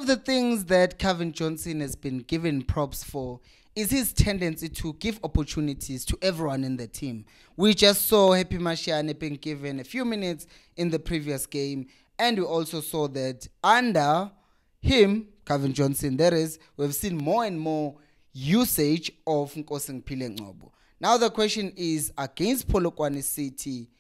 of the things that Cavin Johnson has been given props for is his tendency to give opportunities to everyone in the team. We just saw Happy Mashiane being given a few minutes in the previous game, and we also saw that under him, Cavin Johnson, we've seen more and more usage of Nkosi Ngiphile Ngcobo. Now the question is, against Polokwane City,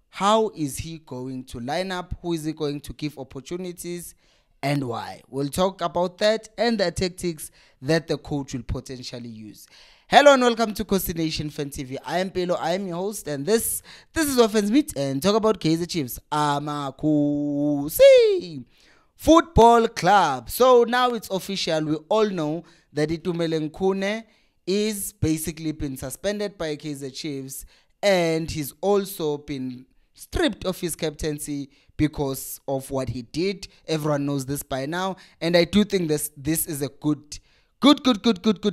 how is he going to line up? Who is he going to give opportunities and why? We'll talk about that and the tactics that the coach will potentially use. Hello and welcome to Coast Nation Fan TV. I am Pelo, I am your host, and this is Offense Meet and talk about Kaizer Chiefs. Amakusi Football Club. So now it's official. We all know that Itumeleng Khune is basically been suspended by Kaizer Chiefs, and he's also been stripped of his captaincy because of what he did. Everyone knows this by now, and I do think this is a good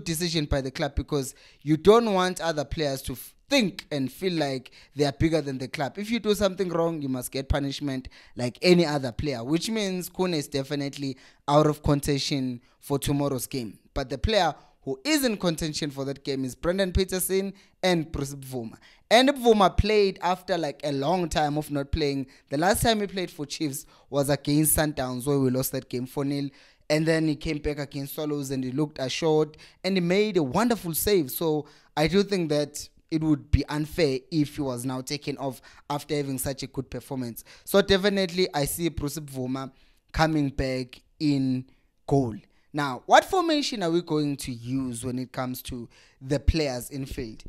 decision by the club, because you don't want other players to think and feel like they are bigger than the club. If you do something wrong, you must get punishment like any other player, which means Khune is definitely out of contention for tomorrow's game. But the player who is in contention for that game is Brendan Peterson and Bruce Bvuma. And Bvuma played after like a long time of not playing. The last time he played for Chiefs was against Sundowns, where we lost that game 4-0. And then he came back against Swallows and he looked assured and he made a wonderful save. So I do think that it would be unfair if he was now taken off after having such a good performance. So definitely I see Bruce Bvuma coming back in goal. Now, what formation are we going to use when it comes to the players in field?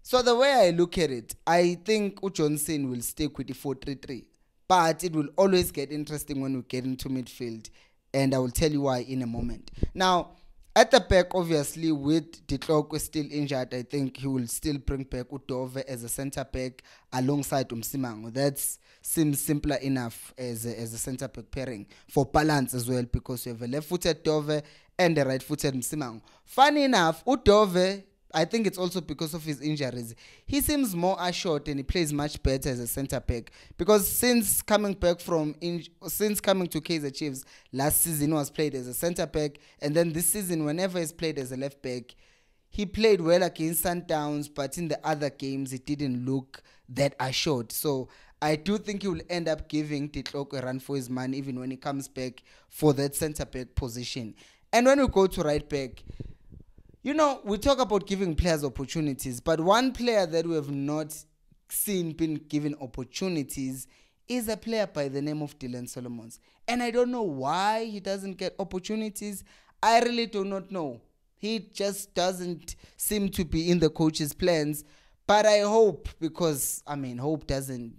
So the way I look at it, I think Johnson will stick with the 4-3-3. But it will always get interesting when we get into midfield. And I will tell you why in a moment. Now, at the back, obviously, with Ditlokwe still injured, I think he will still bring back Udove as a centre-back alongside Msimango. That seems simpler enough as a centre-back pairing for balance as well, because you have a left-footed Dove and a right-footed Msimango. Funny enough, Udove, I think it's also because of his injuries, he seems more assured and he plays much better as a centre-back, because since coming to Kaizer Chiefs last season, he was played as a centre-back, and then this season whenever he's played as a left-back, he played well against Sundowns, but in the other games it didn't look that assured. So I do think he will end up giving Ditlokwe a run for his money even when he comes back for that centre-back position. And when we go to right-back, you know, we talk about giving players opportunities, but one player that we have not seen been given opportunities is a player by the name of Dylan Solomons. And I don't know why he doesn't get opportunities. I really do not know. He just doesn't seem to be in the coach's plans. But I hope, because, hope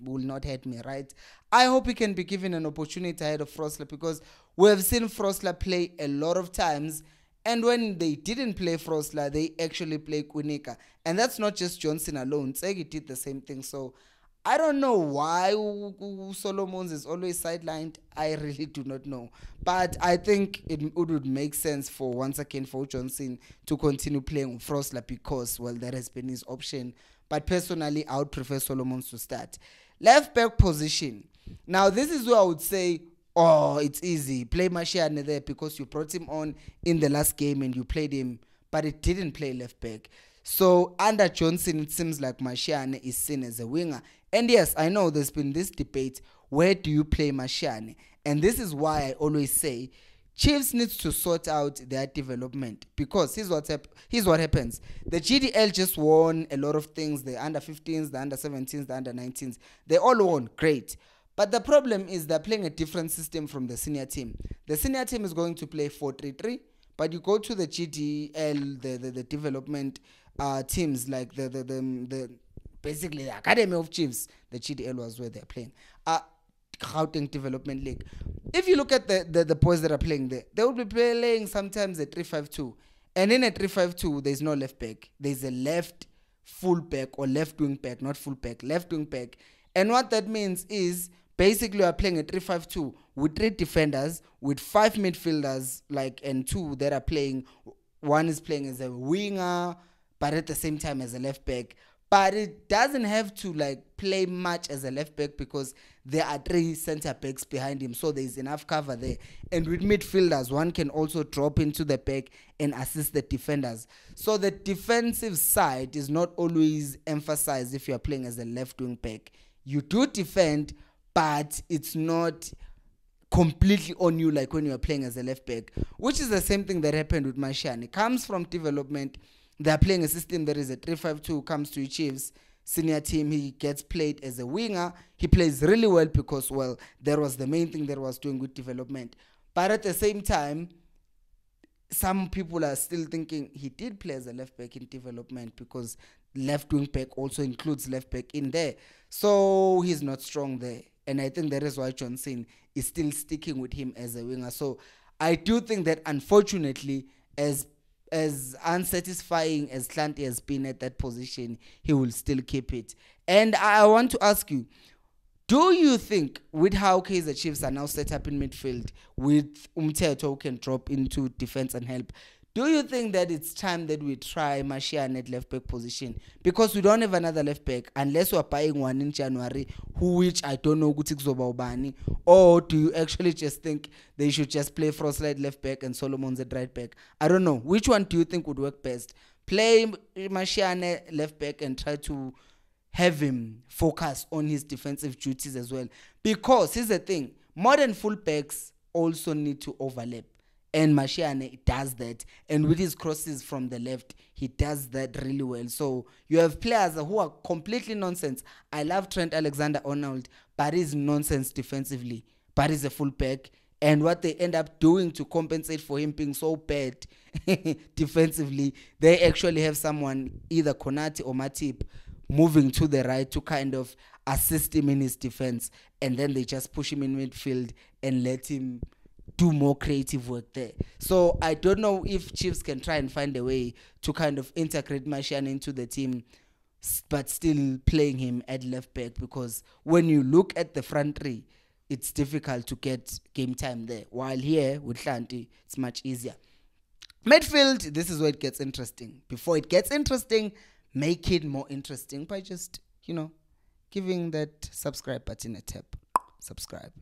will not hurt me, right? I hope he can be given an opportunity ahead of Frosler, because we have seen Frosler play a lot of times. And when they didn't play Frosler, they actually play Kunika. And that's not just Johnson alone. Tsegi did the same thing. So I don't know why Solomons is always sidelined. I really do not know. But I think it would make sense once again for Johnson to continue playing with Frosler, because, well, that has been his option. But personally, I would prefer Solomons to start. Left back position. Now, this is where I would say, oh, it's easy. Play Mashiane there, because you brought him on in the last game and you played him, but it didn't play left back. So under Johnson, it seems like Mashiane is seen as a winger. And yes, I know there's been this debate, where do you play Mashiane? And this is why I always say Chiefs needs to sort out their development, because here's what happens. The GDL just won a lot of things. The under-15s, the under-17s, the under-19s. They all won. Great. But the problem is they're playing a different system from the senior team. The senior team is going to play 4-3-3, but you go to the GDL, the development teams, like basically the Academy of Chiefs, the GDL was where they're playing. Gauteng Development League. If you look at the boys that are playing there, they will be playing sometimes a 3-5-2. And in a 3-5-2, there's no left back. There's a left full back, or left wing back, not full back, left wing back. And what that means is, basically, we are playing a 3-5-2 with 3 defenders, with 5 midfielders, and 2 that are playing. One is playing as a winger, but at the same time as a left back. But it doesn't have to like play much as a left back because there are 3 center backs behind him, so there's enough cover there. And with midfielders, one can also drop into the back and assist the defenders. So the defensive side is not always emphasized if you are playing as a left wing back. You do defend, but it's not completely on you like when you are playing as a left back, which is the same thing that happened with Mashane. Comes from development. They are playing a system that is a 3-5-2, comes to Chiefs senior team. He gets played as a winger. He plays really well because, well, that was the main thing that was doing with development. But at the same time, some people are still thinking he did play as a left back in development because left wing back also includes left back in there. So he's not strong there. And I think that is why Johnson is still sticking with him as a winger. So I do think that, unfortunately, as unsatisfying as Clanty has been at that position, he will still keep it. And I want to ask you, do you think with how Kaizer Chiefs are now set up in midfield with Umthetho who can drop into defense and help, do you think that it's time that we try Mashiane at left back position? Because we don't have another left back unless we're buying one in January, which I don't know. Or do you actually just think they should just play Frostlight left back and Solomon's at right back? I don't know. Which one do you think would work best? Play Mashiane left back and try to have him focus on his defensive duties as well. Because here's the thing, modern fullbacks also need to overlap. And Mashiane does that. And with his crosses from the left, he does that really well. So you have players who are completely nonsense. I love Trent Alexander-Arnold, but he's nonsense defensively. But he's a fullback. And what they end up doing to compensate for him being so bad defensively, they actually have someone, either Konate or Matip, moving to the right to kind of assist him in his defense. And then they just push him in midfield and let him do more creative work there. So I don't know if Chiefs can try and find a way to kind of integrate Mashiane into the team, but still playing him at left back, because when you look at the front three, it's difficult to get game time there. While here with Hlanti, it's much easier. Midfield, this is where it gets interesting. Before it gets interesting, make it more interesting by just, giving that subscribe button a tap. Subscribe.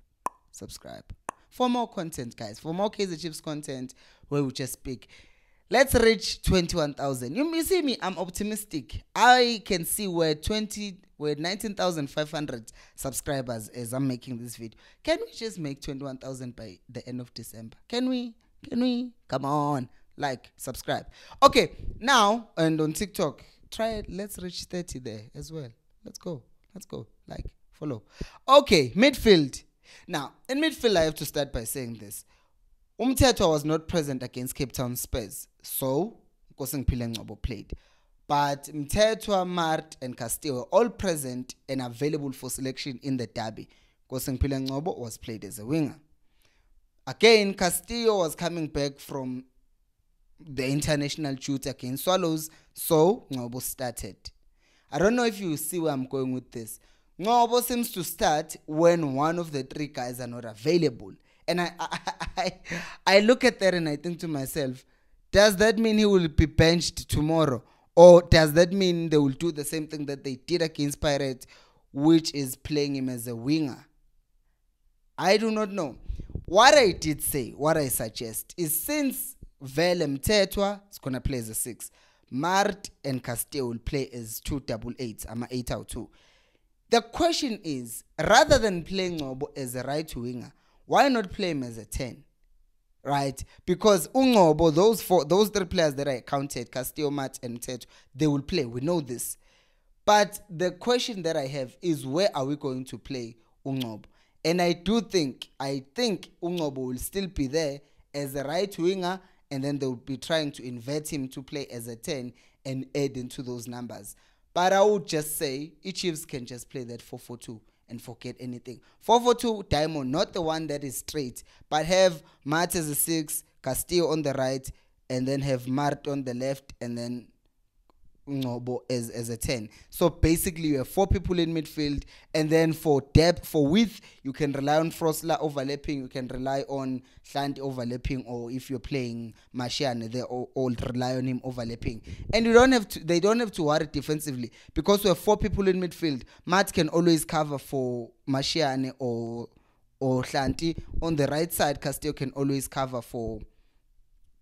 For more content, guys. For more Kaizer Chiefs content where we just speak. Let's reach 21,000. You see me, I'm optimistic. I can see we're 19,500 subscribers as I'm making this video. Can we just make 21,000 by the end of December? Can we? Come on. Like, subscribe. Okay, now, and on TikTok, try it. Let's reach 30 there as well. Let's go. Like, follow. Okay, midfield. Now, in midfield, I have to start by saying this. Umthetho was not present against Cape Town Spurs, so Nkosingphile Ngcobo played. But Mthetho, Mart, and Castillo were all present and available for selection in the derby. Nkosingphile Ngcobo was played as a winger. Again, Castillo was coming back from the international shoot against Swallows, so Ngcobo started. I don't know if you see where I'm going with this. Ngcobo seems to start when one of the 3 guys are not available. And I look at that and I think to myself, does that mean he will be benched tomorrow? Or does that mean they will do the same thing that they did against Pirates, which is playing him as a winger? I do not know. What I did say, what I suggest, is since Vele Mthetho is going to play as a 6, Mart and Castillo will play as 2 double 8s. I'm 8 out 2. The question is, rather than playing Ngcobo as a right winger, why not play him as a 10? Right? Because Ngcobo, those 3 players that I counted, Castillo, Mart, and Mthetho, they will play. We know this. But the question that I have is, where are we going to play Ngcobo? And I think Ngcobo will still be there as a right winger, and then they will be trying to invert him to play as a 10 and add into those numbers. But I would just say, Chiefs can just play that 4-4-2 and forget anything. 4-4-2 Diamond, not the one that is straight, but have Mart as a 6, Castillo on the right, and then have Mart on the left, and then Ngcobo as a 10. So basically you have 4 people in midfield, and then for depth, for width, you can rely on Frosla overlapping, you can rely on Hlanti overlapping, or if you're playing Mashiane, they all rely on him overlapping. And they don't have to worry defensively, because we have 4 people in midfield. Matt can always cover for Mashiane or Hlanti. On the right side, Castillo can always cover for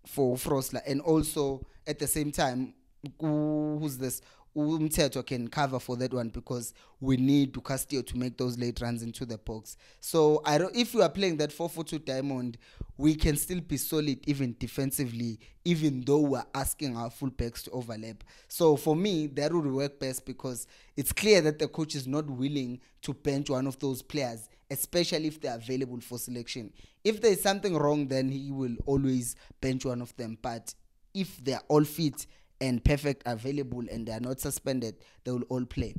Frosla, and also at the same time, who's this? Umthetho can cover for that one, because we need Castillo to make those late runs into the box. So if we are playing that 4-4-2 diamond, we can still be solid even defensively, even though we're asking our fullbacks to overlap. So for me, that would work best, because it's clear that the coach is not willing to bench one of those players, especially if they're available for selection. If there's something wrong, then he will always bench one of them. But if they're all fit and perfect, available, and they are not suspended, they will all play.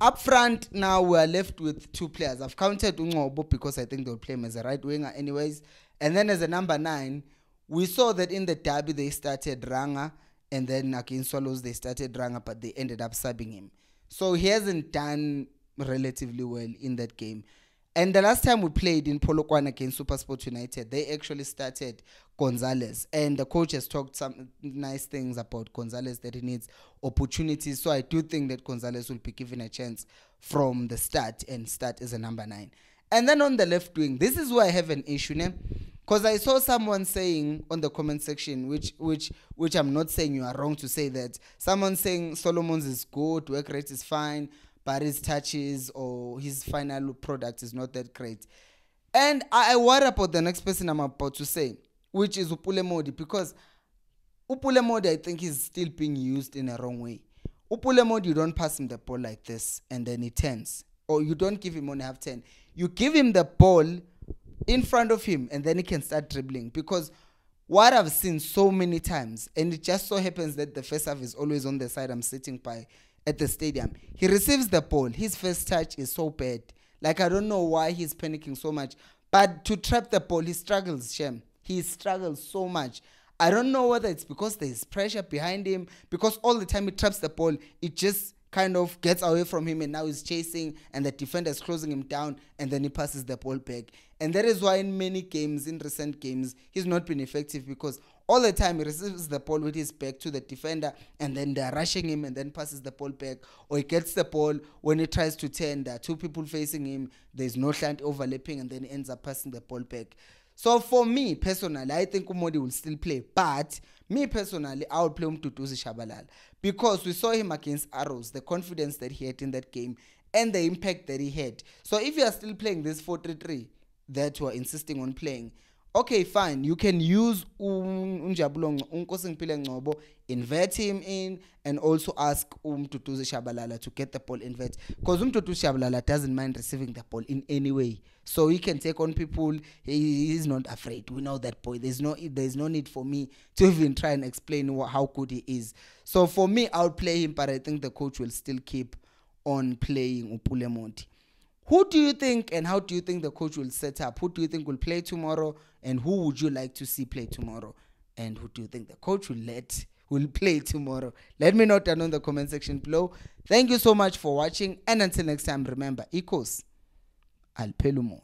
Up front, now we are left with 2 players. I've counted Ngcobo because I think they'll play him as a right winger anyways. And then as a number 9, we saw that in the derby they started Ranga, and then against Swallows they started Ranga, but they ended up subbing him. So he hasn't done relatively well in that game. And the last time we played in Polokwane against SuperSport United, they actually started Gonzalez. And the coach has talked some nice things about Gonzalez, that he needs opportunities. So I do think that Gonzalez will be given a chance from the start and start as a number 9. And then on the left wing, this is where I have an issue, because I saw someone saying on the comment section, which I'm not saying you are wrong to say that, someone saying Solomon's is good, work rate is fine, but his touches or his final product is not that great. And I worry about the next person I'm about to say, which is Upule Modi, because Upule Modi, I think, is still being used in a wrong way. Upule Modi, you don't pass him the ball like this and then he turns. Or you don't give him on half 10. You give him the ball in front of him and then he can start dribbling. Because what I've seen so many times, and it just so happens that the first half is always on the side I'm sitting by at the stadium. He receives the ball. His first touch is so bad. Like, I don't know why he's panicking so much. But to trap the ball, he struggles, Shem. He struggles so much. I don't know whether it's because there's pressure behind him, because all the time he traps the ball, it just kind of gets away from him, and now he's chasing and the defender is closing him down, and then he passes the ball back. And that is why in many games, in recent games, he's not been effective, because all the time he receives the ball with his back to the defender, and then they're rushing him and then passes the ball back. Or he gets the ball, when he tries to turn, there are 2 people facing him, there's no Hlanti overlapping, and then he ends up passing the ball back. So for me personally, I think Umodi will still play. But me personally, I will play Mduduzi Shabalala, because we saw him against Arrows, the confidence that he had in that game and the impact that he had. So if you are still playing this 4-3-3 that you are insisting on playing, okay, fine. You can use Unjabulo Ngcobo, invert him in, and also ask Mduduzi Shabalala to get the ball invert. Because Mduduzi Shabalala doesn't mind receiving the ball in any way. So he can take on people. He is not afraid. We know that boy. There's no need for me to even try and explain how good he is. So for me, I'll play him, but I think the coach will still keep on playing Upule Modi. Who do you think, and how do you think the coach will set up? Who do you think will play tomorrow, and who would you like to see play tomorrow? And who do you think the coach will play tomorrow? Let me know down in the comment section below. Thank you so much for watching, and until next time, remember, Equals, I'll pay you more.